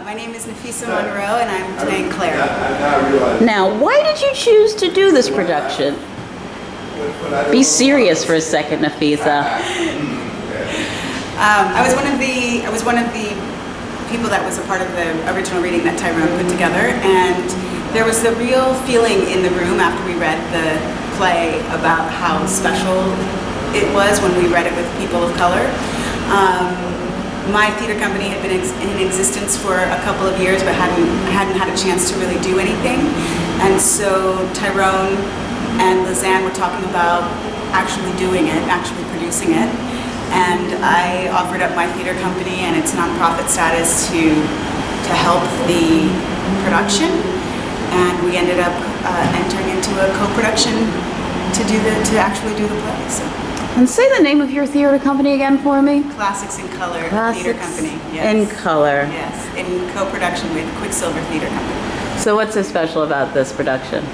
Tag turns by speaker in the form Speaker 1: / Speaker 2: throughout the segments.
Speaker 1: My name is Nafeesa Monroe, and I'm playing Claire.
Speaker 2: Now, why did you choose to do this production? Be serious for a second, Nafeesa.
Speaker 1: I was one of the people that was a part of the original reading that Tyrone put together, and there was the real feeling in the room after we read the play about how special it was when we read it with people of color. My theater company had been in existence for a couple of years, but hadn't had a chance to really do anything. And so Tyrone and Lizanne were talking about actually doing it, actually producing it. And I offered up my theater company and its nonprofit status to help the production. And we ended up entering into a co-production to actually do the play. So.
Speaker 2: And say the name of your theater company again for me.
Speaker 1: Classics in Color Theater Company.
Speaker 2: Yes. In Color.
Speaker 1: Yes, in co-production with Quicksilver Theater Company.
Speaker 2: So what's so special about this production?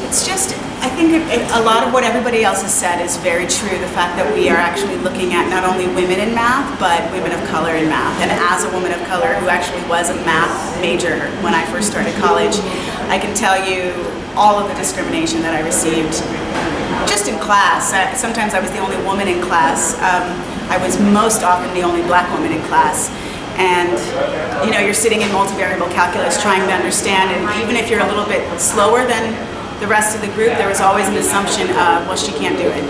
Speaker 1: It's just, I think a lot of what everybody else has said is very true. The fact that we are actually looking at not only women in math, but women of color in math. And as a woman of color who actually was a math major when I first started college, I can tell you all of the discrimination that I received just in class. Sometimes I was the only woman in class. I was most often the only black woman in class. And you know, you're sitting in multivariable calculus trying to understand, and even if you're a little bit slower than the rest of the group, there was always an assumption of, well, she can't do it.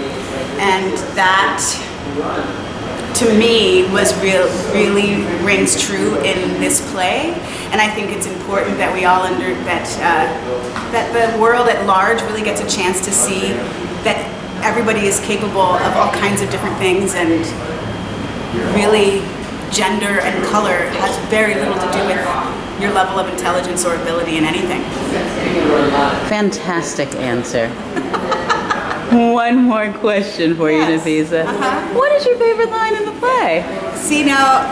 Speaker 1: And that, to me, really rings true in this play. And I think it's important that we all that the world at large really gets a chance to see that everybody is capable of all kinds of different things, and really gender and color has very little to do with your level of intelligence or ability in anything.
Speaker 2: Fantastic answer. One more question for you, Nafeesa. What is your favorite line in the play?
Speaker 1: See, now,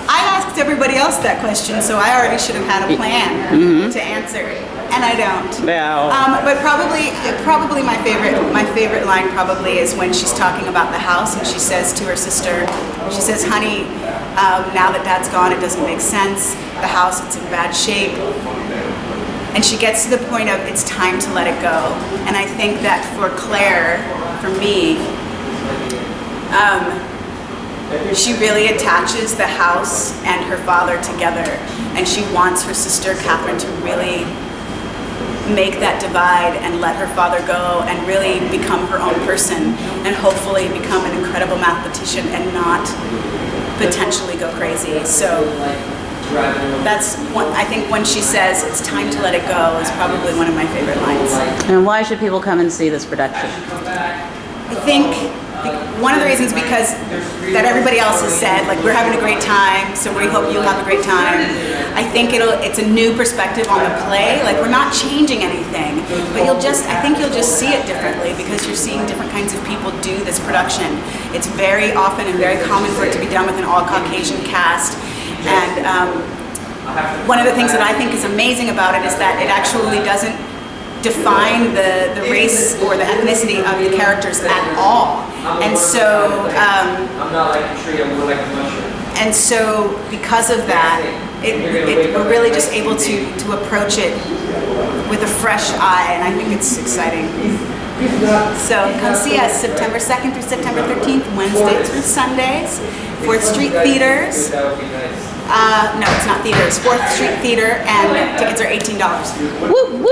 Speaker 1: I asked everybody else that question, so I already should have had a plan to answer, and I don't.
Speaker 2: No.
Speaker 1: But probably my favorite line probably is when she's talking about the house, and she says to her sister, she says, "Honey, now that Dad's gone, it doesn't make sense. The house, it's in bad shape." And she gets to the point of, it's time to let it go. And I think that for Claire, for me, she really attaches the house and her father together. And she wants her sister, Catherine, to really make that divide and let her father go and really become her own person, and hopefully become an incredible mathematician and not potentially go crazy. So that's one, I think when she says it's time to let it go is probably one of my favorite lines.
Speaker 2: And why should people come and see this production?
Speaker 1: I think one of the reasons because that everybody else has said, like, we're having a great time, so we hope you'll have a great time. I think it's a new perspective on the play. Like, we're not changing anything, but I think you'll just see it differently because you're seeing different kinds of people do this production. It's very often and very common for it to be done with an all-Caucasian cast. And one of the things that I think is amazing about it is that it actually doesn't define the race or the ethnicity of the characters at all. And so, because of that, we're really just able to approach it with a fresh eye, and I think it's exciting. So come see us September 2nd through September 13th, Wednesdays through Sundays, 4th Street Theaters. No, it's not theaters. 4th Street Theater, and tickets are $18.
Speaker 2: Woo woo!